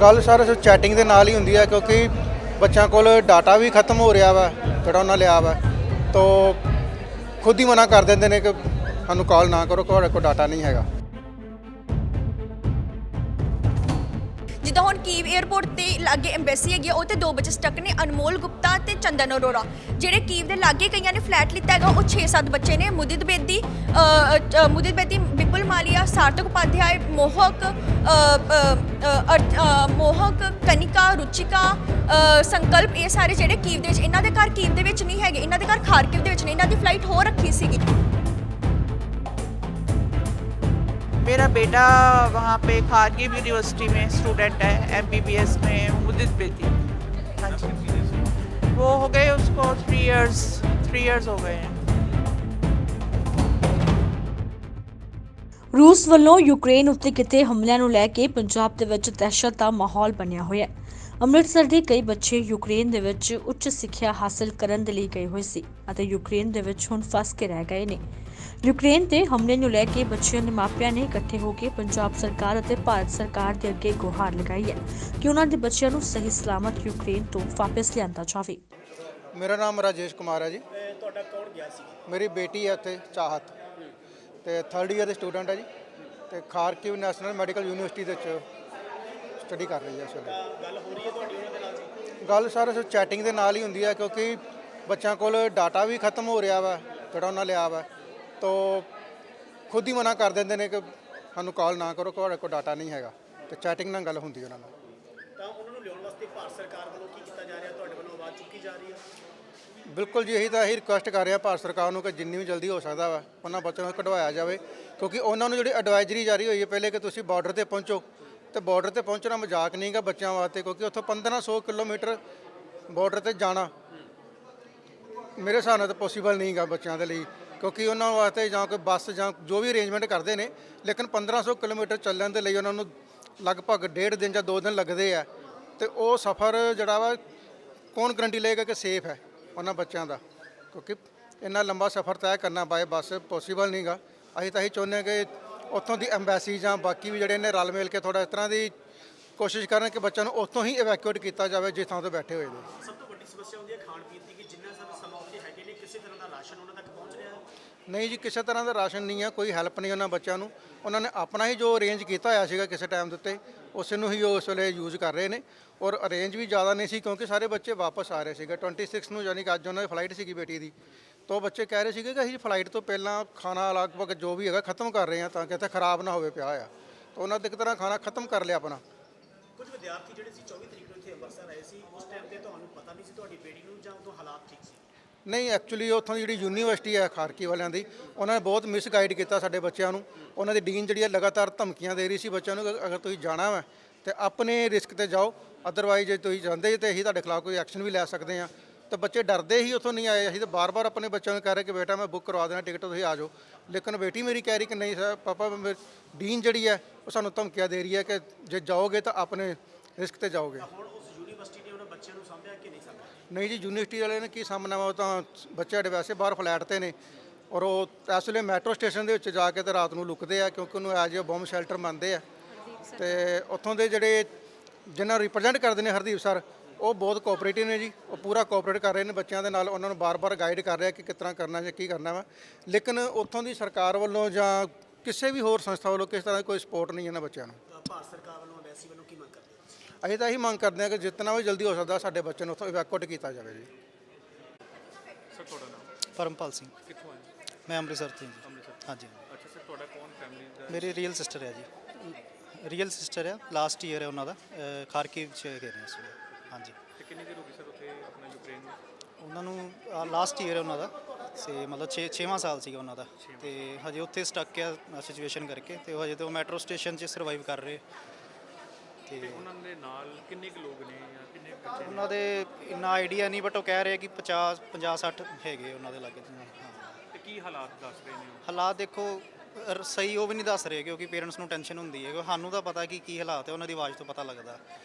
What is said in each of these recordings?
ਗੱਲ sir chatting ਦੇ ਨਾਲ ਹੀ ਹੁੰਦੀ ਹੈ ਕਿਉਂਕਿ ਬੱਚਿਆਂ ਕੋਲ ਡਾਟਾ ਵੀ ਖਤਮ ਹੋ ਰਿਹਾ ਵਾ ਜਿਹੜਾ ਉਹਨਾਂ ਲਿਆ ਵਾ ਤੋ ਖੁਦ ਹੀ ਮਨਾ ਕਰ ਦਿੰਦੇ ਨੇ ਕਿ ਸਾਨੂੰ ਕਾਲ ਨਾ ਕਰੋ, ਤੁਹਾਡੇ ਕੋਲ ਡਾਟਾ ਨਹੀਂ ਹੈਗਾ। ਜਿੱਦਾਂ ਹੁਣ ਕੀਵ 에ਅਰਪੋਰਟ ਤੇ ਲਾਗੇ ਐਮਬੈਸੀ ਹੈਗੀ ਉਹ ਤੇ 2 ਬੱਚੇ ਸਟਕ ਨੇ, ਅਨਮੋਲ ਗੁਪਤਾ ਤੇ ਚੰਦਨ ਅਰੋੜਾ। ਜਿਹੜੇ ਕੀਵ ਦੇ ਲਾਗੇ ਕਈਆਂ ਨੇ ਫਲੈਟ ਲਿੱਤਾ ਹੈਗਾ ਉਹ 6-7 ਬੱਚੇ ਨੇ, ਮੁਦਿਤ ਬੇਦੀ, ਵਿਪੁਲ ਮਾਲੀਆ, ਸਾਰਥਕ ਉਪਾਧਿਆਏ, ਮੋਹਕ, ਕਨਿਕਾ, ਰੁਚਿਕਾ, ਸੰਕਲਪ। ਇਹ ਸਾਰੇ ਜਿਹੜੇ ਕੀਵ ਦੇ ਵਿੱਚ, ਇਹਨਾਂ ਦੇ ਘਰ ਕੀਵ ਦੇ ਵਿੱਚ ਨਹੀਂ ਹੈਗੇ, ਇਹਨਾਂ ਦੇ ਘਰ ਖਾਰਕਿਵ ਦੇ ਵਿੱਚ ਨੇ, ਇਹਨਾਂ ਦੀ ਫਲਾਈਟ ਹੋ ਰੱਖੀ ਸੀਗੀ। मेरा बेटा वहाँ पे खारगिव यूनिवर्सिटी में स्टूडेंट है, MBBS में मुदित बेदी। हाँ जी, वो हो गए उसको 3 इयर्स हो गए हैं। ਰੂਸ ਵੱਲੋਂ ਯੂਕਰੇਨ ਉੱਤੇ ਕੀਤੇ ਹਮਲਿਆਂ ਨੂੰ ਲੈ ਕੇ ਪੰਜਾਬ ਦੇ ਵਿੱਚ ਦਹਿਸ਼ਤ ਦਾ ਮਾਹੌਲ ਬਣਿਆ ਹੋਇਆ ਹੈ। ਅੰਮ੍ਰਿਤਸਰ ਦੇ ਕਈ ਬੱਚੇ ਯੂਕਰੇਨ ਦੇ ਵਿੱਚ ਉੱਚ ਸਿੱਖਿਆ ਹਾਸਲ ਕਰਨ ਦੇ ਲਈ ਗਏ ਹੋਏ ਸੀ ਅਤੇ ਯੂਕਰੇਨ ਦੇ ਵਿੱਚ ਹੁਣ ਫਸ ਕੇ ਰਹਿ ਗਏ ਨੇ। ਯੂਕਰੇਨ ਤੇ ਹਮਲੇ ਨੂੰ ਲੈ ਕੇ ਬੱਚਿਆਂ ਦੇ ਮਾਪਿਆਂ ਨੇ ਇਕੱਠੇ ਹੋ ਕੇ ਪੰਜਾਬ ਸਰਕਾਰ ਅਤੇ ਭਾਰਤ ਸਰਕਾਰ ਦੇ ਅੱਗੇ ਗੁਹਾਰ ਲਗਾਈ ਹੈ ਕਿ ਉਹਨਾਂ ਦੇ ਬੱਚਿਆਂ ਨੂੰ ਸਹੀ ਸਲਾਮਤ ਯੂਕਰੇਨ ਤੋਂ ਵਾਪਸ ਲਿਆਂਦਾ ਜਾਵੇ। ਮੇਰਾ ਨਾਮ ਰਾਜੇਸ਼ ਕੁਮਾਰ ਹੈ ਜੀ। ਤੁਹਾਡਾ ਕੌਣ ਗਿਆ ਸੀ? ਮੇਰੀ ਬੇਟੀ ਹੈ ਉੱਥੇ ਚਾਹਤ ਤੇ 3rd ਈਅਰ ਦੀ ਸਟੂਡੈਂਟ ਹੈ ਜੀ ਤੇ ਖਾਰਕਿਵ ਨੈਸ਼ਨਲ ਮੈਡੀਕਲ ਯੂਨੀਵਰਸਿਟੀ ਦੇ ਵਿੱਚ ਸਟੱਡੀ ਕਰ ਰਹੀ ਹੈ ਇਸ ਵੇਲੇ। ਗੱਲ ਹੋ ਰਹੀ ਹੈ ਤੁਹਾਡੀ ਉਹਨਾਂ ਦੇ ਨਾਲ ਜੀ? ਗੱਲ ਸਰ ਚੈਟਿੰਗ ਦੇ ਨਾਲ ਹੀ ਹੁੰਦੀ ਹੈ ਕਿਉਂਕਿ ਬੱਚਿਆਂ ਕੋਲ ਡਾਟਾ ਵੀ ਖਤਮ ਹੋ ਰਿਹਾ ਵਾ ਜਿਹੜਾ ਉਹਨਾਂ ਲਿਆ ਵਾ ਤੋ ਖੁਦ ਹੀ ਮਨਾ ਕਰ ਦਿੰਦੇ ਨੇ ਕਿ ਸਾਨੂੰ ਕਾਲ ਨਾ ਕਰੋ, ਤੁਹਾਡੇ ਕੋਲ ਡਾਟਾ ਨਹੀਂ ਹੈਗਾ ਤੇ ਚੈਟਿੰਗ ਨਾਲ ਗੱਲ ਹੁੰਦੀ ਉਹਨਾਂ ਨਾਲ। ਤਾਂ ਉਹਨਾਂ ਨੂੰ ਲਿਆਉਣ ਵਾਸਤੇ ਭਾਰਤ ਸਰਕਾਰ ਵੱਲੋਂ ਕੀ ਕੀਤਾ ਜਾ ਰਿਹਾ, ਤੁਹਾਡੇ ਵੱਲੋਂ ਆਵਾਜ਼ ਚੁੱਕੀ ਜਾ ਰਹੀ ਹੈ? ਬਿਲਕੁਲ ਜੀ, ਇਹੀ ਰਿਕੁਐਸਟ ਕਰ ਰਿਹਾ ਭਾਰਤ ਸਰਕਾਰ ਨੂੰ ਕਿ ਜਿੰਨੀ ਵੀ ਜਲਦੀ ਹੋ ਸਕਦਾ ਵਾ ਉਹਨਾਂ ਬੱਚਿਆਂ ਨੂੰ ਕਢਵਾਇਆ ਜਾਵੇ ਕਿਉਂਕਿ ਉਹਨਾਂ ਨੂੰ ਜਿਹੜੀ ਐਡਵਾਈਜ਼ਰੀ ਜਾਰੀ ਹੋਈ ਹੈ ਪਹਿਲੇ ਕਿ ਤੁਸੀਂ ਬਾਰਡਰ ਤੇ ਪਹੁੰਚੋ ਤੇ ਬਾਰਡਰ ਤੇ ਪਹੁੰਚਣਾ ਮਜ਼ਾਕ ਨਹੀਂ ਗਾ ਬੱਚਿਆਂ ਵਾਸਤੇ ਕਿਉਂਕਿ ਉੱਥੋਂ 1500 ਕਿਲੋਮੀਟਰ ਬਾਰਡਰ ਤੇ ਜਾਣਾ ਮੇਰੇ ਹਿਸਾਬ ਨਾਲ ਤਾਂ ਪੋਸੀਬਲ ਨਹੀਂ ਗਾ ਬੱਚਿਆਂ ਦੇ ਲਈ ਕਿਉਂਕਿ ਉਹਨਾਂ ਵਾਸਤੇ ਜਾਂ ਕੋਈ ਬੱਸ ਜਾਂ ਜੋ ਵੀ ਅਰੇਂਜਮੈਂਟ ਕਰਦੇ ਨੇ ਲੇਕਿਨ 1500 ਕਿਲੋਮੀਟਰ ਚੱਲਣ ਦੇ ਲਈ ਉਹਨਾਂ ਨੂੰ ਲਗਭਗ 1.5 ਦਿਨ ਜਾਂ 2 ਦਿਨ ਲੱਗਦੇ ਆ ਤੇ ਉਹ ਸਫ਼ਰ ਜਿਹੜਾ ਵਾ ਕੌਣ ਗਰੰਟੀ ਲਏਗਾ ਕਿ ਸੇਫ ਹੈ ਉਹਨਾਂ ਬੱਚਿਆਂ ਦਾ ਕਿਉਂਕਿ ਇੰਨਾ ਲੰਬਾ ਸਫ਼ਰ ਤੈਅ ਕਰਨਾ ਬਾਏ ਬੱਸ ਪੋਸੀਬਲ ਨਹੀਂ ਗਾ। ਅਸੀਂ ਤਾਂ ਇਹੀ ਚਾਹੁੰਦੇ ਹਾਂ ਕਿ ਉੱਥੋਂ ਦੀ ਐਮਬੈਸੀ ਜਾਂ ਬਾਕੀ ਵੀ ਜਿਹੜੇ ਨੇ ਰਲ ਮਿਲ ਕੇ ਥੋੜ੍ਹਾ ਇਸ ਤਰ੍ਹਾਂ ਦੀ ਕੋਸ਼ਿਸ਼ ਕਰਨ ਕਿ ਬੱਚਿਆਂ ਨੂੰ ਉੱਥੋਂ ਹੀ ਇਵੈਕੂਏਟ ਕੀਤਾ ਜਾਵੇ ਜਿਸ ਥਾਂ 'ਤੇ ਬੈਠੇ ਹੋਏ ਨੇ। ਸਭ ਤੋਂ ਵੱਡੀ ਸਮੱਸਿਆ ਹੁੰਦੀ ਹੈ ਖਾਣ ਪੀਣ ਦੀ ਕਿ ਜਿੰਨਾ ਸਮਾਂ ਉੱਥੇ ਹੈਗੇ ਨੇ ਕਿਸੇ ਤਰ੍ਹਾਂ ਦਾ ਰਾਸ਼ਨ ਉਹਨਾਂ ਤੱਕ ਪਹੁੰਚ ਰਿਹਾ ਹੈ? ਨਹੀਂ ਜੀ, ਕਿਸੇ ਤਰ੍ਹਾਂ ਦਾ ਰਾਸ਼ਨ ਨਹੀਂ ਹੈ, ਕੋਈ ਹੈਲਪ ਨਹੀਂ ਉਹਨਾਂ ਬੱਚਿਆਂ ਨੂੰ। ਉਹਨਾਂ ਨੇ ਆਪਣਾ ਹੀ ਜੋ ਅਰੇਂਜ ਕੀਤਾ ਹੋਇਆ ਸੀਗਾ ਕਿਸੇ ਟਾਈਮ ਦੇ ਉੱਤੇ ਉਸੇ ਨੂੰ ਹੀ ਉਹ ਇਸ ਵੇਲੇ ਯੂਜ਼ ਕਰ ਰਹੇ ਨੇ ਔਰ ਅਰੇਂਜ ਵੀ ਜ਼ਿਆਦਾ ਨਹੀਂ ਸੀ ਕਿਉਂਕਿ ਸਾਰੇ ਬੱਚੇ ਵਾਪਸ ਆ ਰਹੇ ਸੀਗੇ 26 ਨੂੰ, ਯਾਨੀ ਕਿ ਅੱਜ ਉਹਨਾਂ ਦੀ ਫਲਾਈਟ ਸੀਗੀ ਬੇਟੀ ਦੀ। ਤਾਂ ਬੱਚੇ ਕਹਿ ਰਹੇ ਸੀਗੇ ਕਿ ਅਸੀਂ ਫਲਾਈਟ ਤੋਂ ਪਹਿਲਾਂ ਖਾਣਾ ਲਗਭਗ ਜੋ ਵੀ ਹੈਗਾ ਖਤਮ ਕਰ ਰਹੇ ਹਾਂ ਤਾਂ ਕਿ ਇੱਥੇ ਖਰਾਬ ਨਾ ਹੋਵੇ ਪਿਆ ਆ। ਤਾਂ ਉਹਨਾਂ ਦੇ ਇੱਕ ਤਰ੍ਹਾਂ ਖਾਣਾ ਖਤਮ ਕਰ ਲਿਆ ਆਪਣਾ। ਕੁਝ ਵਿਦਿਆਰਥੀ ਜਿਹੜੇ ਸੀ 24 ਤਰੀਕ ਨੂੰ ਇੱਥੇ ਅੰਮ੍ਰਿਤਸਰ ਆਏ ਸੀ, ਉਸ ਟਾਈਮ ਤੇ ਤੁਹਾਨੂੰ ਪਤਾ ਨਹੀਂ ਸੀ ਤੁਹਾਡੀ ਬੇਟੀ ਨੂੰ ਜਾਂ ਉਦੋਂ ਹਾਲਾਤ ਠੀਕ ਸੀ? ਨਹੀਂ, ਐਕਚੁਅਲੀ ਉੱਥੋਂ ਦੀ ਜਿਹੜੀ ਯੂਨੀਵਰਸਿਟੀ ਹੈ ਖਾਰਕੀ ਵਾਲਿਆਂ ਦੀ ਉਹਨਾਂ ਨੇ ਬਹੁਤ ਮਿਸਗਾਈਡ ਕੀਤਾ ਸਾਡੇ ਬੱਚਿਆਂ ਨੂੰ। ਉਹਨਾਂ ਦੀ ਡੀਨ ਜਿਹੜੀ ਹੈ ਲਗਾਤਾਰ ਧਮਕੀਆਂ ਦੇ ਰਹੀ ਸੀ ਬੱਚਿਆਂ ਨੂੰ ਕਿ ਅਗਰ ਤੁਸੀਂ ਜਾਣਾ ਵਾ ਤੇ ਆਪਣੇ ਰਿਸਕ ਤੇ ਜਾਓ, ਅਦਰਵਾਈਜ਼ ਜੇ ਤੁਸੀਂ ਜਾਂਦੇ ਜੇ ਤਾਂ ਅਸੀਂ ਤੁਹਾਡੇ ਖਿਲਾਫ ਕੋਈ ਐਕਸ਼ਨ ਵੀ ਲੈ ਸਕਦੇ ਹਾਂ। ਤਾਂ ਬੱਚੇ ਡਰਦੇ ਹੀ ਉੱਥੋਂ ਨਹੀਂ ਆਏ। ਅਸੀਂ ਤਾਂ ਬਾਰ-ਬਾਰ ਆਪਣੇ ਬੱਚਿਆਂ ਨੂੰ ਕਹਿ ਰਹੇ ਕਿ ਬੇਟਾ ਮੈਂ ਬੁੱਕ ਕਰਵਾ ਦੇਣਾ ਟਿਕਟ, ਤੁਸੀਂ ਆ ਜਾਓ, ਲੇਕਿਨ ਬੇਟੀ ਮੇਰੀ ਕਹਿ ਰਹੀ ਕਿ ਨਹੀਂ ਸਰ ਪਾਪਾ, ਡੀਨ ਜਿਹੜੀ ਹੈ ਉਹ ਸਾਨੂੰ ਧਮਕੀਆਂ ਦੇ ਰਹੀ ਹੈ ਕਿ ਜੇ ਜਾਓਗੇ ਤਾਂ ਆਪਣੇ ਰਿਸਕ ਤੇ ਜਾਓਗੇ। ਹੁਣ ਉਸ ਯੂਨੀਵਰਸਿਟੀ ਨੇ ਉਹਨਾਂ ਬੱਚਿਆਂ ਨੂੰ ਸਾਂਭਿਆ ਕਿ ਨਹੀਂ ਸਾਂਭਿਆ? ਨਹੀਂ ਜੀ, ਯੂਨੀਵਰਸਿਟੀ ਵਾਲੇ ਨੇ ਕੀ ਸਾਹਮਣਾ ਵਾ, ਉਹ ਤਾਂ ਬੱਚੇ ਸਾਡੇ ਵੈਸੇ ਬਾਹਰ ਫਲੈਟ ਤੇ ਨੇ ਔਰ ਉਹ ਇਸ ਵੇਲੇ ਮੈਟਰੋ ਸਟੇਸ਼ਨ ਦੇ ਵਿੱਚ ਜਾ ਕੇ ਤੇ ਰਾਤ ਨੂੰ ਲੁਕਦੇ ਆ ਕਿਉਂਕਿ ਉਹਨੂੰ ਐਜ ਏ ਬੰਬ ਸ਼ੈਲਟਰ ਮੰਨਦੇ ਆ। ਤੇ ਉੱਥੋਂ ਦੇ ਜਿਹੜੇ ਜਿਹਨਾਂ ਰਿਪਰੈਜ਼ੈਂਟ ਕਰਦੇ ਨੇ ਹਰਦੀਪ ਸਰ, ਉਹ ਬਹੁਤ ਕੋਆਪਰੇਟਿਵ ਨੇ ਜੀ, ਉਹ ਪੂਰਾ ਕੋਆਪਰੇਟ ਕਰ ਰਹੇ ਨੇ ਬੱਚਿਆਂ ਦੇ ਨਾਲ, ਉਹਨਾਂ ਨੂੰ ਬਾਰ-ਬਾਰ ਗਾਈਡ ਕਰ ਰਿਹਾ ਕਿ ਕਿਸ ਤਰ੍ਹਾਂ ਕਰਨਾ ਜਾਂ ਕੀ ਕਰਨਾ ਵਾ। ਲੇਕਿਨ ਉੱਥੋਂ ਦੀ ਸਰਕਾਰ ਵੱਲੋਂ ਜਾਂ ਕਿਸੇ ਵੀ ਹੋਰ ਸੰਸਥਾ ਵੱਲੋਂ ਕਿਸੇ ਤਰ੍ਹਾਂ ਦੀ ਕੋਈ ਸਪੋਰਟ ਨਹੀਂ ਇਹਨਾਂ ਬੱਚਿਆਂ ਨੂੰ। ਭਾਰਤ ਸਰਕਾਰ ਵੱਲੋਂ ਐਮਬੈਸੀ ਵੱਲੋਂ ਕੀ ਮੰਗ ਕਰਦੇ ਹੋ? ਅਸੀਂ ਤਾਂ ਇਹੀ ਮੰਗ ਕਰਦੇ ਹਾਂ ਕਿ ਜਿੰਨਾ ਵੀ ਜਲਦੀ ਹੋ ਸਕਦਾ ਸਾਡੇ ਬੱਚੇ ਨੂੰ ਉੱਥੋਂ ਇਵੈਕੂਏਟ ਕੀਤਾ ਜਾਵੇ ਜੀ। ਸਰ ਤੁਹਾਡਾ ਨਾਮ? ਪਰਮਪਾਲ ਸਿੰਘ। ਕਿੱਥੋਂ ਆਏ? ਮੈਂ ਅੰਮ੍ਰਿਤਸਰ ਤੋਂ ਜੀ। ਅੰਮ੍ਰਿਤਸਰ। ਹਾਂਜੀ, ਅੱਛਾ ਸਰ, ਤੁਹਾਡਾ ਕੌਣ ਫੈਮਿਲੀ ਦਾ? ਮੇਰੀ ਰੀਅਲ ਸਿਸਟਰ ਹੈ ਜੀ, ਰੀਅਲ ਸਿਸਟਰ ਹੈ, ਲਾਸਟ ਈਅਰ ਹੈ ਉਹਨਾਂ ਦਾ, ਖਾਰਕਿਵ 'ਚ ਗਏ ਨੇ ਇਸ ਵੇਲੇ। ਹਾਂਜੀ। ਤੇ ਕਿੰਨੀ ਦੇਰ ਹੋ ਗਈ ਸਰ ਉੱਥੇ ਆਪਣਾ ਯੂਕਰੇਨ ਨੂੰ? ਉਹਨਾਂ ਨੂੰ ਲਾਸਟ ਈਅਰ ਹੈ ਉਹਨਾਂ ਦਾ, ਸੇ ਮਤਲਬ 6ਵਾਂ ਸਾਲ ਸੀਗਾ ਉਹਨਾਂ ਦਾ ਤੇ ਹਜੇ ਉੱਥੇ ਸਟਕ ਆ ਸਿਚੁਏਸ਼ਨ ਕਰਕੇ ਤੇ ਉਹ ਹਜੇ ਤਾਂ ਮੈਟਰੋ ਸਟੇਸ਼ਨ 'ਚ ਸਰਵਾਈਵ ਕਰ ਰਹੇ। ਤੇ ਉਹਨਾਂ ਦੇ ਨਾਲ ਕਿੰਨੇ ਕੁ ਲੋਕ ਨੇ ਜਾਂ ਕਿੰਨੇ ਕੁ ਬੱਚੇ ਨੇ? ਉਹਨਾਂ ਦੇ ਇੰਨਾ ਆਈਡੀਆ ਨਹੀਂ ਬਟ ਉਹ ਕਹਿ ਰਹੇ ਕਿ 50-60 ਹੈਗੇ ਉਹਨਾਂ ਦੇ ਲਾਗੇ। ਹਾਂ, ਤੇ ਕੀ ਹਾਲਾਤ ਦੱਸ ਰਹੇ ਨੇ ਉਹ? ਹਾਲਾਤ ਦੇਖੋ ਸਹੀ ਉਹ ਵੀ ਨਹੀਂ ਦੱਸ ਰਹੇ ਕਿਉਂਕਿ ਪੇਰੈਂਟਸ ਨੂੰ ਟੈਨਸ਼ਨ ਹੁੰਦੀ ਹੈ ਕਿਉਂਕਿ ਸਾਨੂੰ ਤਾਂ ਪਤਾ ਕਿ ਕੀ ਹਾਲਾਤ ਹੈ, ਉਹਨਾਂ ਦੀ ਆਵਾਜ਼ ਤੋਂ ਪਤਾ ਲੱਗਦਾ।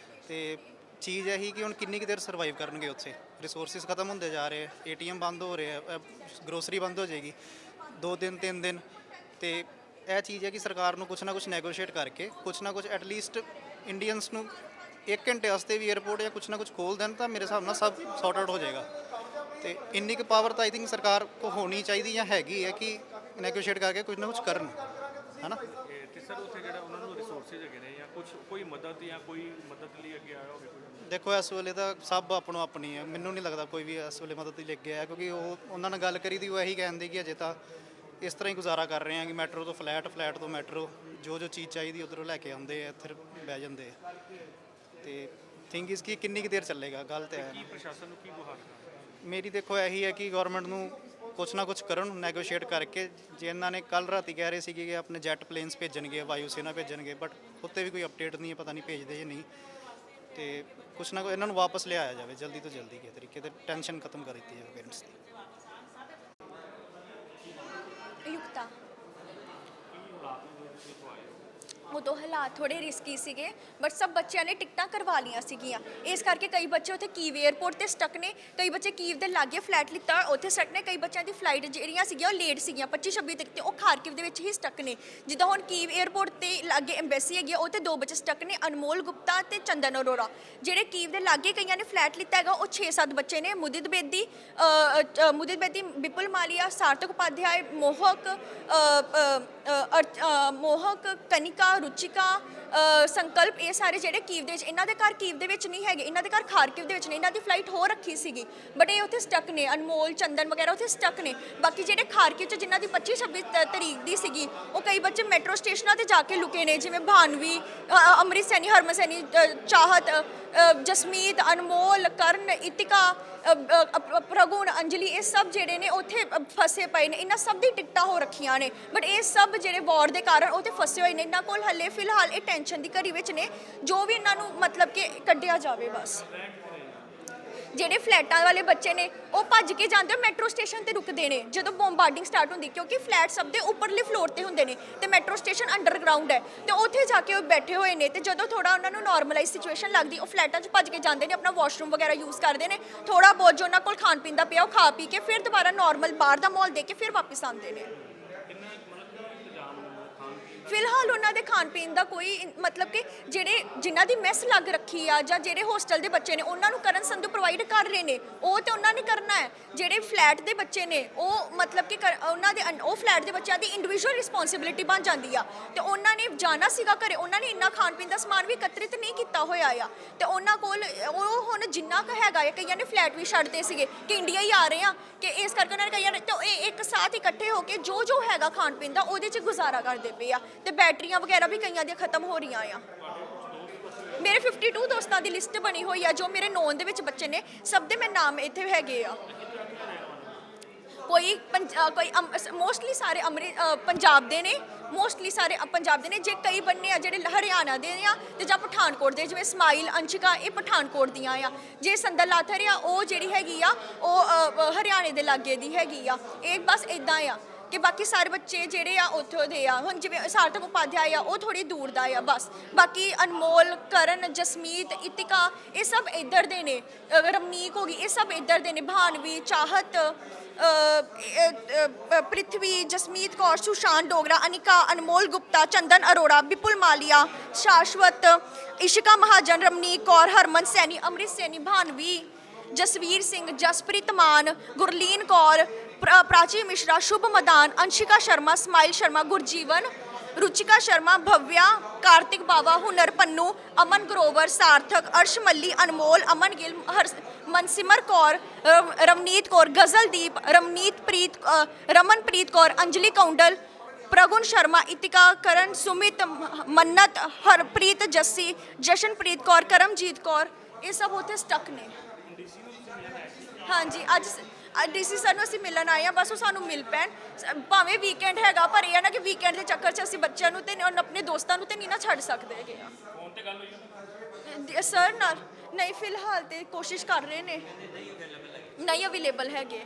ਤੇ ਚੀਜ਼ ਇਹੀ ਕਿ ਹੁਣ ਕਿੰਨੀ ਕੁ ਦੇਰ ਸਰਵਾਈਵ ਕਰਨਗੇ ਉੱਥੇ, ਰਿਸੋਰਸਿਸ ਖਤਮ ਹੁੰਦੇ ਜਾ ਰਹੇ, ATM ਬੰਦ ਹੋ ਰਹੇ ਆ, ਗਰੋਸਰੀ ਬੰਦ ਹੋ ਜਾਏਗੀ 2 ਦਿਨ 3 ਦਿਨ। ਤੇ ਇਹ ਚੀਜ਼ ਹੈ ਕਿ ਸਰਕਾਰ ਨੂੰ ਕੁਛ ਨਾ ਕੁਛ ਨੈਗੋਸ਼ੀਏਟ ਕਰਕੇ ਕੁਛ ਨਾ ਕੁਛ ਐਟਲੀਸਟ ਇੰਡੀਅਨਸ ਨੂੰ 1 ਘੰਟੇ ਵਾਸਤੇ ਵੀ 에ਅਰਪੋਰਟ ਜਾਂ ਕੁਛ ਨਾ ਕੁਛ ਖੋਲ ਦੇਣ ਤਾਂ ਮੇਰੇ ਹਿਸਾਬ ਨਾਲ ਸਭ ਸੌਰਟ ਆਊਟ ਹੋ ਜਾਏਗਾ। ਤੇ ਇੰਨੀ ਕੁ ਪਾਵਰ ਤਾਂ ਆਈ ਥਿੰਕ ਸਰਕਾਰ ਕੋ ਹੋਣੀ ਚਾਹੀਦੀ ਜਾਂ ਹੈਗੀ ਹੈ ਕਿ ਨੈਗੋਸ਼ੀਏਟ ਕਰਕੇ ਕੁਝ ਨਾ ਕੁਝ ਕਰਨ, ਹੈ ਨਾ। ਤੇ ਸਰ ਉੱਥੇ ਜਿਹੜਾ ਉਹਨਾਂ ਨੂੰ ਰਿਸੋਰਸਿਸ ਹੈਗੇ ਨੇ ਜਾਂ ਕੁਝ ਕੋਈ ਮਦਦ ਜਾਂ ਕੋਈ ਮਦਦ ਲਈ ਅੱਗੇ ਆਇਆ ਹੋਵੇ ਕੋਈ? ਦੇਖੋ ਇਸ ਵੇਲੇ ਤਾਂ ਸਭ ਆਪਣੋ ਆਪਣੀ ਹੈ, ਮੈਨੂੰ ਨਹੀਂ ਲੱਗਦਾ ਕੋਈ ਵੀ ਇਸ ਵੇਲੇ ਮਦਦ ਲਈ ਲੱਗੇ ਆਇਆ, ਕਿਉਂਕਿ ਉਹਨਾਂ ਨਾਲ ਗੱਲ ਕਰੀ ਦੀ ਉਹ ਇਹੀ ਕਹਿੰਦੇ ਕਿ ਅਜੇ ਤਾਂ ਇਸ ਤਰ੍ਹਾਂ ਹੀ ਗੁਜ਼ਾਰਾ ਕਰ ਰਹੇ ਹਾਂ ਕਿ ਮੈਟਰੋ ਤੋਂ ਫਲੈਟ, ਫਲੈਟ ਤੋਂ ਮੈਟਰੋ, ਜੋ ਚੀਜ਼ ਚਾਹੀਦੀ ਉੱਧਰੋਂ ਲੈ ਕੇ ਆਉਂਦੇ ਆ, ਇੱਥੇ ਬਹਿ ਜਾਂਦੇ ਆ। ਤੇ ਥਿੰਕ ਇਸ ਕੀ ਕਿੰਨੀ ਕੁ ਦੇਰ ਚੱਲੇਗਾ, ਗੱਲ ਤਾਂ ਹੈ। ਕੀ ਪ੍ਰਸ਼ਾਸਨ ਨੂੰ ਕੀ ਗੁਹਾਰ ਕਰਨਾ? ਮੇਰੀ ਦੇਖੋ ਇਹੀ ਹੈ ਕਿ ਗਵਰਨਮੈਂਟ ਨੂੰ ਕੁਛ ਨਾ ਕੁਛ ਕਰਨ, ਨੈਗੋਸ਼ੀਏਟ ਕਰਕੇ। ਜੇ ਇਹਨਾਂ ਨੇ ਕੱਲ ਰਾਤੀ ਕਹਿ ਰਹੇ ਸੀਗੇ ਕਿ ਆਪਣੇ ਜੈਟ ਪਲੇਨਸ ਭੇਜਣਗੇ, ਵਾਯੂ ਸੈਨਾ ਭੇਜਣਗੇ, ਬਟ ਉੱਤੇ ਵੀ ਕੋਈ ਅਪਡੇਟ ਨਹੀਂ ਹੈ, ਪਤਾ ਨਹੀਂ ਭੇਜਦੇ ਜਾਂ ਨਹੀਂ। ਤੇ ਕੁਛ ਨਾ ਕੁਛ ਇਹਨਾਂ ਨੂੰ ਵਾਪਸ ਲਿਆਇਆ ਜਾਵੇ ਜਲਦੀ ਤੋਂ ਜਲਦੀ, ਕਿਸੇ ਤਰੀਕੇ ਤੇ ਟੈਨਸ਼ਨ ਖਤਮ ਕਰ ਦਿੱਤੀ ਜਾਵੇ ਪੇਰੈਂਟਸ ਦੀ। ਯੁਕਤਾ ਉਦੋਂ ਹਾਲਾਤ ਥੋੜੇ ਰਿਸਕੀ ਸੀਗੇ, ਬਟ ਸਭ ਬੱਚਿਆਂ ਨੇ ਟਿਕਟਾਂ ਕਰਵਾ ਲੀਆਂ ਸੀਗੀਆਂ। ਇਸ ਕਰਕੇ ਕਈ ਬੱਚੇ ਉੱਥੇ ਕੀਵ 에ਅਰਪੋਰਟ ਤੇ ਸਟਕ ਨੇ, ਕਈ ਬੱਚੇ ਕੀਵ ਦੇ ਲਾਗੇ ਫਲੈਟ ਲਿੱਤਾ ਉੱਥੇ ਸਟਕ ਨੇ, ਕਈ ਬੱਚਿਆਂ ਦੀ ਫਲਾਈਟ ਜਿਹੜੀਆਂ ਸੀਗੀਆਂ ਉਹ ਲੇਟ ਸੀਗੀਆਂ 25-26 ਤੱਕ, ਤੇ ਉਹ ਖਾਰਕਿਵ ਦੇ ਵਿੱਚ ਹੀ ਸਟਕ ਨੇ। ਜਿੱਦਾਂ ਹੁਣ ਕੀਵ 에ਅਰਪੋਰਟ ਤੇ ਲਾਗੇ ਐਮਬੈਸੀ ਹੈਗੀ ਉਹ ਤੇ 2 ਬੱਚੇ ਸਟਕ ਨੇ, ਅਨਮੋਲ ਗੁਪਤਾ ਤੇ ਚੰਦਨ ਅਰੋੜਾ। ਜਿਹੜੇ ਕੀਵ ਦੇ ਲਾਗੇ ਕਈਆਂ ਨੇ ਫਲੈਟ ਲਿੱਤਾ ਹੈਗਾ ਉਹ 6-7 ਬੱਚੇ ਨੇ, ਮੁਦਿਤ ਬੇਦੀ, ਵਿਪੁਲ ਮਾਲੀਆ, ਸਾਰਥਕ ਉਪਾਧਿਆਏ, ਮੋਹਕ, ਕਨਿਕਾ, ਰੁਚਿਕਾ, ਸੰਕਲਪ, ਇਹ ਸਾਰੇ ਜਿਹੜੇ ਕੀਵ ਦੇ ਵਿੱਚ, ਇਹਨਾਂ ਦੇ ਘਰ ਕੀਵ ਦੇ ਵਿੱਚ ਨਹੀਂ ਹੈਗੇ, ਇਹਨਾਂ ਦੇ ਘਰ ਖਾਰਕਿਵ ਦੇ ਵਿੱਚ ਨੇ। ਇਹਨਾਂ ਦੀ ਫਲਾਈਟ ਹੋ ਰੱਖੀ ਸੀਗੀ ਬਟ ਇਹ ਉੱਥੇ ਸਟਕ ਨੇ, ਅਨਮੋਲ, ਚੰਦਨ ਵਗੈਰਾ ਉੱਥੇ ਸਟਕ ਨੇ। ਬਾਕੀ ਜਿਹੜੇ ਖਾਰਕਿਵ 'ਚ ਜਿਨ੍ਹਾਂ ਦੀ 25-26 ਤਰੀਕ ਦੀ ਸੀਗੀ ਉਹ ਕਈ ਬੱਚੇ ਮੈਟਰੋ ਸਟੇਸ਼ਨਾਂ ਤੇ ਜਾ ਕੇ ਲੁਕੇ ਨੇ, ਜਿਵੇਂ ਭਾਨਵੀ, ਅੰਮ੍ਰਿਤ ਸੈਣੀ, ਹਰਮਨ ਸੈਣੀ, ਚਾਹਤ, ਜਸਮੀਤ, ਅਨਮੋਲ, ਕਰਨ, ਇਤਿਕਾ, ਪ੍ਰਗੁਣ, ਅੰਜਲੀ, ਇਹ ਸਭ ਜਿਹੜੇ ਨੇ ਉੱਥੇ ਫਸੇ ਪਏ ਨੇ। ਇਹਨਾਂ ਸਭ ਦੀ ਟਿਕਟਾਂ ਹੋ ਰੱਖੀਆਂ ਨੇ ਬਟ ਇਹ ਸਭ ਜਿਹੜੇ ਵਾਰ ਦੇ ਕਾਰਨ ਉੱਥੇ ਫਸੇ ਹੋਏ ਨੇ। ਇਹਨਾਂ ਕੋਲ ਹੱਲੇ ਫਿਲਹਾਲ ਇਹ ਟੈਨਸ਼ਨ ਦੀ ਘੜੀ ਵਿੱਚ ਨੇ, ਜੋ ਵੀ ਇਹਨਾਂ ਨੂੰ ਮਤਲਬ ਕਿ ਕੱਢਿਆ ਜਾਵੇ ਬਸ। ਜਿਹੜੇ ਫਲੈਟਾਂ ਵਾਲੇ ਬੱਚੇ ਨੇ ਉਹ ਭੱਜ ਕੇ ਜਾਂਦੇ ਮੈਟਰੋ ਸਟੇਸ਼ਨ ਤੇ ਰੁਕਦੇ ਨੇ ਜਦੋਂ ਬੰਬਾਰਡਿੰਗ ਸਟਾਰਟ ਹੁੰਦੀ, ਕਿਉਂਕਿ ਫਲੈਟ ਸਭ ਦੇ ਉੱਪਰਲੇ ਫਲੋਰ ਤੇ ਹੁੰਦੇ ਨੇ ਤੇ ਮੈਟਰੋ ਸਟੇਸ਼ਨ ਅੰਡਰਗਰਾਉਂਡ ਹੈ, ਤੇ ਉੱਥੇ ਜਾ ਕੇ ਉਹ ਬੈਠੇ ਹੋਏ ਨੇ। ਤੇ ਜਦੋਂ ਥੋੜਾ ਉਹਨਾਂ ਨੂੰ ਨਾਰਮਲਾਈਜ਼ ਸਿਚੁਏਸ਼ਨ ਲੱਗਦੀ ਉਹ ਫਲੈਟਾਂ 'ਚ ਭੱਜ ਕੇ ਜਾਂਦੇ ਨੇ, ਆਪਣਾ ਵਾਸ਼ਰੂਮ ਵਗੈਰਾ ਯੂਜ਼ ਕਰਦੇ ਨੇ, ਥੋੜਾ ਬਹੁਤ ਜੋ ਉਹਨਾਂ ਕੋਲ ਖਾਣ ਪੀਣ ਦਾ ਪਿਆ ਉਹ ਖਾ ਪੀ ਕੇ ਫਿਰ ਦੁਬਾਰਾ ਨਾਰਮਲ ਬਾਹਰ ਦਾ ਮਾਹੌਲ ਦੇਖ ਕੇ ਫਿਰ ਵਾਪਸ ਆਉਂਦੇ ਨੇ। ਫਿਲਹਾਲ ਉਹਨਾਂ ਦੇ ਖਾਣ ਪੀਣ ਦਾ ਕੋਈ ਮਤਲਬ ਕਿ ਜਿਨ੍ਹਾਂ ਦੀ ਮੈਸ ਲੱਗ ਰੱਖੀ ਆ ਜਾਂ ਜਿਹੜੇ ਹੋਸਟਲ ਦੇ ਬੱਚੇ ਨੇ ਉਹਨਾਂ ਨੂੰ ਕਰਨ ਸੰਧੂ ਪ੍ਰੋਵਾਈਡ ਕਰ ਰਹੇ ਨੇ, ਉਹ ਤੇ ਉਹਨਾਂ ਨੇ ਕਰਨਾ ਹੈ। ਜਿਹੜੇ ਫਲੈਟ ਦੇ ਬੱਚੇ ਨੇ ਉਹ ਮਤਲਬ ਕਿ ਉਹਨਾਂ ਦੇ ਉਹ ਫਲੈਟ ਦੇ ਬੱਚਿਆਂ ਦੀ ਇੰਡੀਵਿਜੂਅਲ ਰਿਸਪੌਂਸਿਬਿਲਿਟੀ ਬਣ ਜਾਂਦੀ ਆ, ਤੇ ਉਹਨਾਂ ਨੇ ਜਾਣਾ ਸੀਗਾ ਘਰੇ, ਉਹਨਾਂ ਨੇ ਇੰਨਾ ਖਾਣ ਪੀਣ ਦਾ ਸਮਾਨ ਵੀ ਇਕੱਤਰਿਤ ਨਹੀਂ ਕੀਤਾ ਹੋਇਆ ਆ, ਤੇ ਉਹਨਾਂ ਕੋਲ ਉਹ ਹੁਣ ਜਿੰਨਾ ਕੁ ਹੈਗਾ ਹੈ, ਕਈਆਂ ਨੇ ਫਲੈਟ ਵੀ ਛੱਡਦੇ ਸੀਗੇ ਕਿ ਇੰਡੀਆ ਹੀ ਆ ਰਹੇ ਆ, ਕਿ ਇਸ ਕਰਕੇ ਉਹਨਾਂ ਨੇ ਕਈਆਂ ਨੇ ਤੇ ਇਹ ਇੱਕ ਸਾਥ ਇਕੱਠੇ ਹੋ ਕੇ ਜੋ ਹੈਗਾ ਖਾਣ ਪੀਣ ਦਾ ਉਹਦੇ 'ਚ ਗੁਜ਼ਾਰਾ ਕਰਦੇ ਪਏ ਆ, ਤੇ ਬੈਟਰੀਆਂ ਵਗੈਰਾ ਵੀ ਕਈਆਂ ਦੀਆਂ ਖਤਮ ਹੋ ਰਹੀਆਂ ਆ। ਮੇਰੇ 52 ਦੋਸਤਾਂ ਦੀ ਲਿਸਟ ਬਣੀ ਹੋਈ ਆ ਜੋ ਮੇਰੇ ਨੋਨ ਦੇ ਵਿੱਚ ਬੱਚੇ ਨੇ, ਸਭ ਦੇ ਮੈਂ ਨਾਮ ਇੱਥੇ ਹੈਗੇ ਆ। ਕੋਈ ਮੋਸਟਲੀ ਸਾਰੇ ਪੰਜਾਬ ਦੇ ਨੇ, ਮੋਸਟਲੀ ਸਾਰੇ ਪੰਜਾਬ ਦੇ ਨੇ। ਜੇ ਕਈ ਬੰਨੇ ਆ ਜਿਹੜੇ ਹਰਿਆਣਾ ਦੇ ਆ ਤੇ ਜਾਂ ਪਠਾਨਕੋਟ ਦੇ, ਜਿਵੇਂ ਸਮਾਈਲ, ਅੰਸ਼ਿਕਾ, ਇਹ ਪਠਾਨਕੋਟ ਦੀਆਂ ਆ। ਜੇ ਸੰਦਲ ਲਾਥਰ ਆ ਉਹ ਜਿਹੜੀ ਹੈਗੀ ਆ ਉਹ ਹਰਿਆਣੇ ਦੇ ਲਾਗੇ ਦੀ ਹੈਗੀ ਆ। ਇਹ ਬਸ ਇਦਾਂ ਆ ਕਿ ਬਾਕੀ ਸਾਰੇ ਬੱਚੇ ਜਿਹੜੇ ਆ ਉੱਥੋਂ ਦੇ ਆ। ਹੁਣ ਜਿਵੇਂ ਸਾਰਥਕ ਉਪਾਧਿਆਏ ਆ ਉਹ ਥੋੜੀ ਦੂਰ ਦਾ ਆ ਬਸ, ਬਾਕੀ ਅਨਮੋਲ, ਕਰਨ, ਜਸਮੀਤ, ਇਤਿਕਾ ਇਹ ਸਭ ਇੱਧਰ ਦੇ ਨੇ, ਰਮਨੀਕ ਹੋ ਗਈ, ਇਹ ਸਭ ਇੱਧਰ ਦੇ ਨੇ, ਭਾਨਵੀ, ਚਾਹਤ, ਪ੍ਰਿਥਵੀ, ਜਸਮੀਤ ਕੌਰ, ਸੁਸ਼ਾਂਤ ਡੋਗਰਾ, ਅਨਿਕਾ, ਅਨਮੋਲ ਗੁਪਤਾ, ਚੰਦਨ ਅਰੋੜਾ, ਵਿਪੁਲ ਮਾਲੀਆ, ਸ਼ਾਸ਼ਵਤ, ਇਸ਼ਿਕਾ ਮਹਾਜਨ, ਰਮਨੀਕ ਕੌਰ, ਹਰਮਨ ਸੈਣੀ, ਅੰਮ੍ਰਿਤ ਸੈਣੀ, ਭਾਨਵੀ, ਜਸਵੀਰ ਸਿੰਘ, ਜਸਪ੍ਰੀਤ ਮਾਨ, ਗੁਰਲੀਨ ਕੌਰ, ਪ੍ਰਾਚੀ ਮਿਸ਼ਰਾ, ਸ਼ੁਭ ਮਦਾਨ, ਅੰਸ਼ਿਕਾ ਸ਼ਰਮਾ, ਸਮਾਈਲ ਸ਼ਰਮਾ, ਗੁਰਜੀਵਨ, ਰੁਚਿਕਾ ਸ਼ਰਮਾ, ਭਵਿਆ, ਕਾਰਤਿਕ ਬਾਵਾ, ਹੁਨਰ ਪੰਨੂ, ਅਮਨ ਗਰੋਵਰ, ਸਾਰਥਕ, ਅਰਸ਼ ਮੱਲੀ, ਅਨਮੋਲ, ਅਮਨ ਗਿੱਲ, ਮਨਸਿਮਰ ਕੌਰ, ਰਵਨੀਤ ਕੌਰ, ਗਜ਼ਲਦੀਪ, ਰਮਨਪ੍ਰੀਤ ਕੌਰ, ਅੰਜਲੀ ਕੌਂਡਲ, ਪ੍ਰਗੁਣ ਸ਼ਰਮਾ, ਇਤਿਕਾ, ਕਰਨ, ਸੁਮਿਤ, ਮੰਨਤ, ਹਰਪ੍ਰੀਤ, ਜੱਸੀ, ਜਸ਼ਨਪ੍ਰੀਤ ਕੌਰ, ਕਰਮਜੀਤ ਕੌਰ, ਇਹ ਸਭ ਉੱਥੇ ਸਟਕ ਨੇ। ਹਾਂਜੀ, ਅੱਜ ਡੀਸੀ ਸਰ ਨੂੰ ਅਸੀਂ ਮਿਲਣ ਆਏ ਆ, ਬਸ ਉਹ ਸਾਨੂੰ ਮਿਲ ਪੈਣ। ਭਾਵੇਂ ਵੀਕਐਂਡ ਹੈਗਾ ਪਰ ਇਹ ਆ ਨਾ ਕਿ ਵੀਕਐਂਡ ਦੇ ਚੱਕਰ 'ਚ ਅਸੀਂ ਬੱਚਿਆਂ ਨੂੰ ਤੇ ਆਪਣੇ ਦੋਸਤਾਂ ਨੂੰ ਤੇ ਨਹੀਂ ਨਾ ਛੱਡ ਸਕਦੇ ਹੈਗੇ ਆ। ਫੋਨ ਤੇ ਗੱਲ ਹੋਈ ਸਰ ਨਾਲ? ਨਹੀਂ, ਫਿਲਹਾਲ ਤੇ ਕੋਸ਼ਿਸ਼ ਕਰ ਰਹੇ ਨੇ, ਨਹੀਂ ਅਵੇਲੇਬਲ ਹੈਗੇ।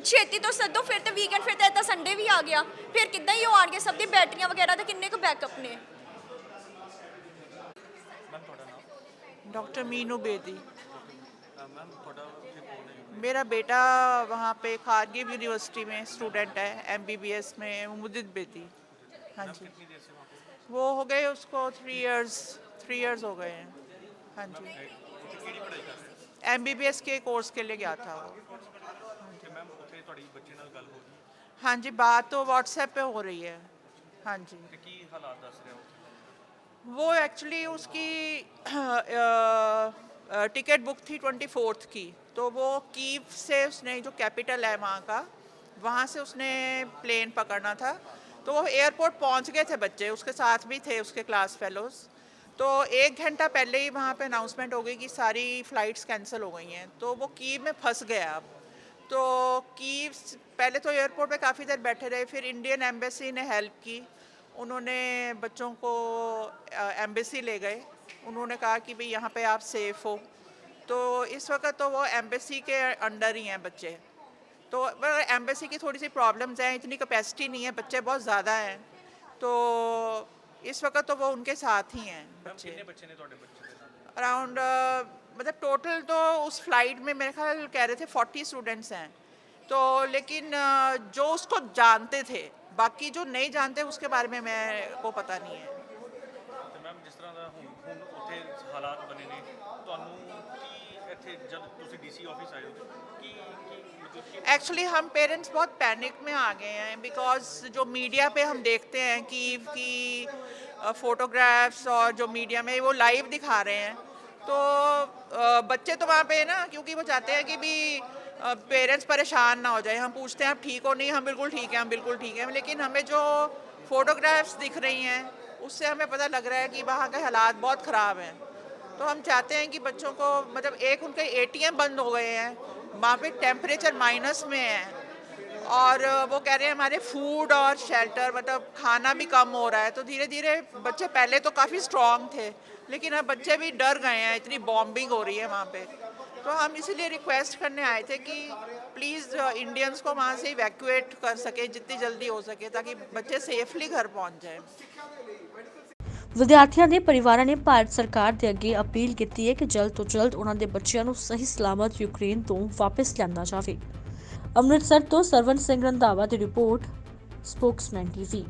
ਛੇਤੀ ਤੋਂ ਸੱਦੋ, ਫਿਰ ਤੇ ਵੀਕਐਂਡ, ਫਿਰ ਤਾਂ ਸੰਡੇ ਵੀ ਆ ਗਿਆ, ਫਿਰ ਕਿੱਦਾਂ ਹੀ ਉਹ ਆਣਗੇ? ਸਭ ਦੀ ਬੈਟਰੀਆਂ ਵਗੈਰਾ ਦਾ ਕਿੰਨੇ ਕੁ ਬੈਕਅਪ ਨੇ? डॉक्टर मीनू बेदी। मेरा बेटा वहाँ पे खारगिव यूनिवर्सिटी में स्टूडेंट है, MBBS में, मुदित बेदी। हाँ जी, वो हो गए उसको 3 इयर्स 3 इयर्स हो गए हैं। हाँ जी, MBBS के कोर्स के लिए गया था वो। ਤੇ ਮੈਮ ਉੱਥੇ ਤੁਹਾਡੀ ਬੱਚੇ ਨਾਲ ਗੱਲ ਹੋ ਗਈ हाँ जी, बात तो WhatsApp पे हो रही है। हाँ जी, ਤੇ ਕੀ ਹਾਲਾਤ ਦੱਸ ਰਹੇ ਹੋ वो एक्चुअली उसकी टिकट बुक थी 24th की, तो वो कीव से उसने, जो कैपिटल है वहाँ का, वहाँ से उसने प्लेन पकड़ना था। तो वो एयरपोर्ट पहुँच गए थे बच्चे, उसके साथ भी थे उसके क्लास फेलोज़। तो 1 घंटा पहले ही वहाँ पे अनाउंसमेंट हो गई कि सारी फ़्लाइट्स कैंसिल हो गई हैं, तो वो कीव में फंस गया। अब तो कीव पहले तो एयरपोर्ट पे काफ़ी देर बैठे रहे, फिर इंडियन एम्बेसी ने हेल्प की, उन्होंने बच्चों को एम्बेसी ले गए, उन्होंने कहा कि भाई यहाँ पे आप सेफ़ हो। तो इस वक्त तो वो एम्बेसी के अंडर ही हैं बच्चे। तो एम्बेसी की थोड़ी सी प्रॉब्लम्स हैं, इतनी कैपेसिटी नहीं है, बच्चे बहुत ज़्यादा हैं, तो इस वक्त तो वो उनके साथ ही हैं बच्चे। ਕਿੰਨੇ ਬੱਚੇ ਨੇ ਤੁਹਾਡੇ ਬੱਚੇ ਦੇ ਨਾਲ अराउंड मतलब टोटल तो उस फ्लाइट में मेरे ख्याल कह रहे थे 40 स्टूडेंट्स हैं, तो लेकिन जो उसको जानते थे, बाकी जो नहीं जानते उसके बारे में मेरे को पता नहीं है। ਤੇ ਮੈਮ ਜਿਸ ਤਰ੍ਹਾਂ ਦਾ ਹੁਣ ਉੱਥੇ ਹਾਲਾਤ ਬਣੇ ਨੇ ਤੁਹਾਨੂੰ ਕੀ ਇੱਥੇ ਜਦ ਤੁਸੀਂ ਡੀਸੀ ਆਫਿਸ ਆਏ ਹੋ ਕੀ ਮਤਲਬ ਕਿ एक्चुअली हम पेरेंट्स बहुत पैनिक में आ गए हैं, बिकॉज जो मीडिया पे हम देखते हैं कि फ़ोटोग्राफ्स और जो मीडिया में वो लाइव दिखा रहे हैं, तो बच्चे तो वहाँ पे ना, क्योंकि वो चाहते हैं कि भी पेरेंट्स परेशान ना हो जाए। हम पूछते हैं आप ठीक हो? नहीं, हम बिल्कुल ठीक हैं, हम बिल्कुल ठीक हैं, लेकिन हमें जो फ़ोटोग्राफ्स दिख रही हैं उससे हमें पता लग रहा है कि वहाँ के हालात बहुत ख़राब हैं। तो हम चाहते हैं कि बच्चों को, मतलब एक उनके ATM बंद हो गए हैं, वहाँ पे टेम्परेचर माइनस में है, और वो कह रहे हैं हमारे फूड और शेल्टर, मतलब खाना भी कम हो रहा है। तो धीरे धीरे बच्चे पहले तो काफ़ी स्ट्रॉन्ग थे, लेकिन अब बच्चे भी डर गए हैं, इतनी बॉम्बिंग हो रही है वहाँ पे। तो हम इसीलिए रिक्वेस्ट करने आए थे कि प्लीज़ इंडियंस को वहाँ से इवैक्यूएट कर सके जितनी जल्दी हो सके, ताकि बच्चे सेफली घर पहुँच जाएँ। ਵਿਦਿਆਰਥੀਆਂ ਦੇ ਪਰਿਵਾਰਾਂ ਨੇ ਭਾਰਤ ਸਰਕਾਰ ਦੇ ਅੱਗੇ ਅਪੀਲ ਕੀਤੀ ਹੈ ਕਿ ਜਲਦ ਤੋਂ ਜਲਦ ਉਹਨਾਂ ਦੇ ਬੱਚਿਆਂ ਨੂੰ ਸਹੀ ਸਲਾਮਤ ਯੂਕਰੇਨ ਤੋਂ ਵਾਪਸ ਲਿਆਂਦਾ ਜਾਵੇ। ਅੰਮ੍ਰਿਤਸਰ ਤੋਂ ਸਰਵਨ ਸਿੰਘ ਰੰਧਾਵਾ ਦੀ ਰਿਪੋਰਟ, ਸਪੋਕਸਮੈਨ TV।